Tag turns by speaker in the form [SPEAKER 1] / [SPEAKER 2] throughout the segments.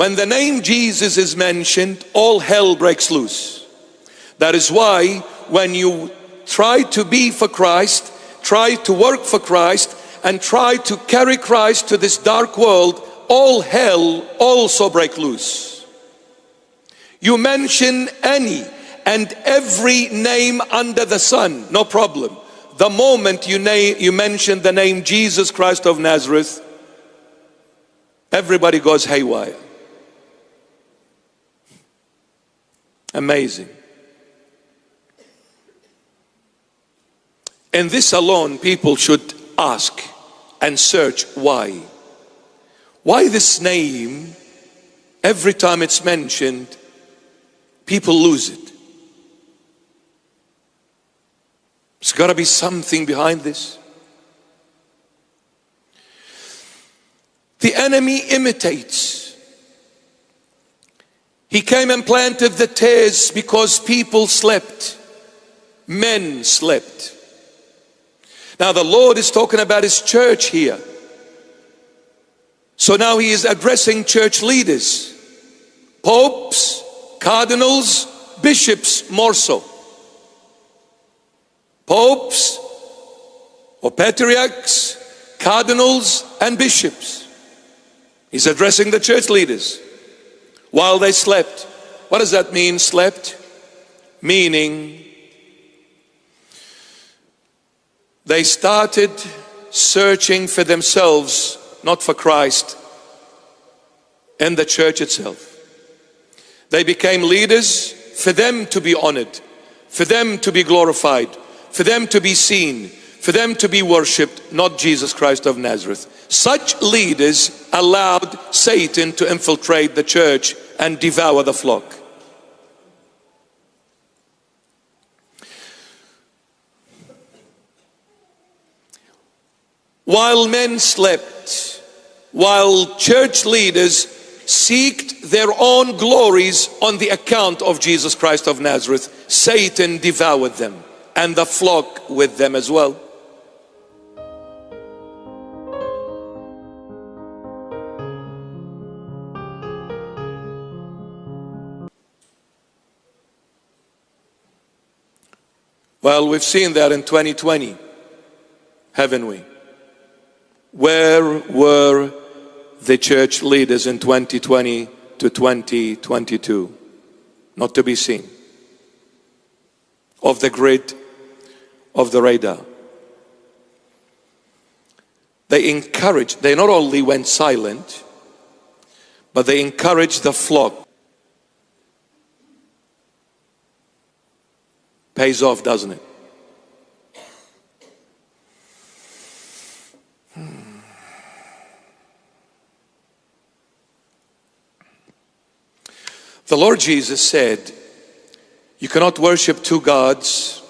[SPEAKER 1] When the name Jesus is mentioned, all hell breaks loose. That is why when you try to be for Christ, try to work for Christ, and try to carry Christ to this dark world, all hell also break loose. You mention any and every name under the sun, no problem. The moment you mention the name Jesus Christ of Nazareth, everybody goes haywire. Amazing. In this alone, people should ask and search why. Why this name, every time it's mentioned, people lose it. There's got to be something behind this. The enemy imitates. He came and planted the tares because people slept. Men slept. Now the Lord is talking about His church here. So now He is addressing church leaders. Popes, cardinals, bishops more so. Popes or patriarchs, cardinals and bishops. He's addressing the church leaders while they slept. What does that mean, slept? Meaning they started searching for themselves, not for Christ, and the church itself. They became leaders for them to be honored, for them to be glorified, for them to be seen, for them to be worshipped, not Jesus Christ of Nazareth. Such leaders allowed Satan to infiltrate the church and devour the flock. While men slept, while church leaders seeked their own glories on the account of Jesus Christ of Nazareth, Satan devoured them and the flock with them as well. Well, we've seen that in 2020, haven't we? Where were the church leaders in 2020 to 2022? Not to be seen. Off the grid, of the radar. They not only went silent, but they encouraged the flock. Pays off, doesn't it? The Lord Jesus said, you cannot worship two gods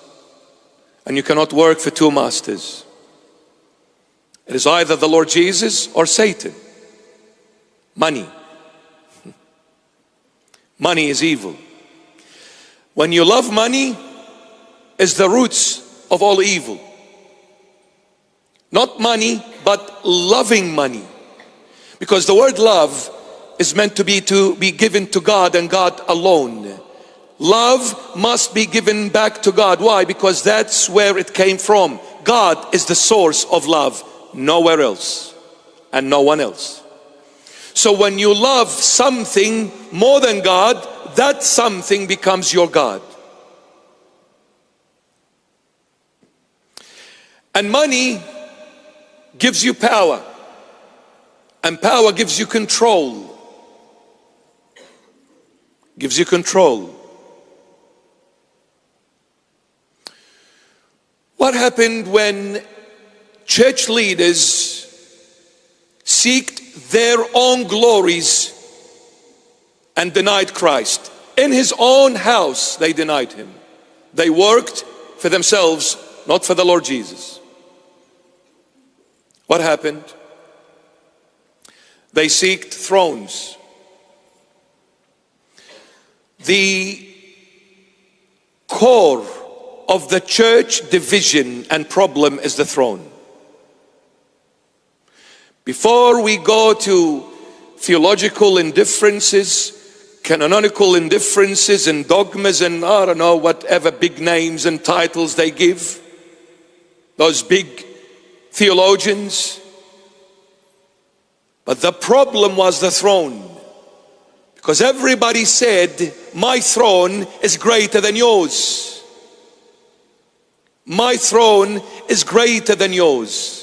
[SPEAKER 1] and you cannot work for two masters. It is either the Lord Jesus or Satan. Money. Money is evil. When you love money, is the roots of all evil. Not money, but loving money. Because the word love is meant to be given to God and God alone. Love must be given back to God. Why? Because that's where it came from. God is the source of love, nowhere else and no one else. So when you love something more than God, that something becomes your God. And money gives you power, and power gives you control. Gives you control. What happened when church leaders seeked their own glories and denied Christ? In His own house, they denied Him. They worked for themselves, not for the Lord Jesus. What happened? They seeked thrones. The core of the church division and problem is the throne. Before we go to theological indifferences, canonical indifferences, and dogmas, and I don't know, whatever big names and titles they give. Those big theologians. But the problem was the throne. Because everybody said, my throne is greater than yours. My throne is greater than yours.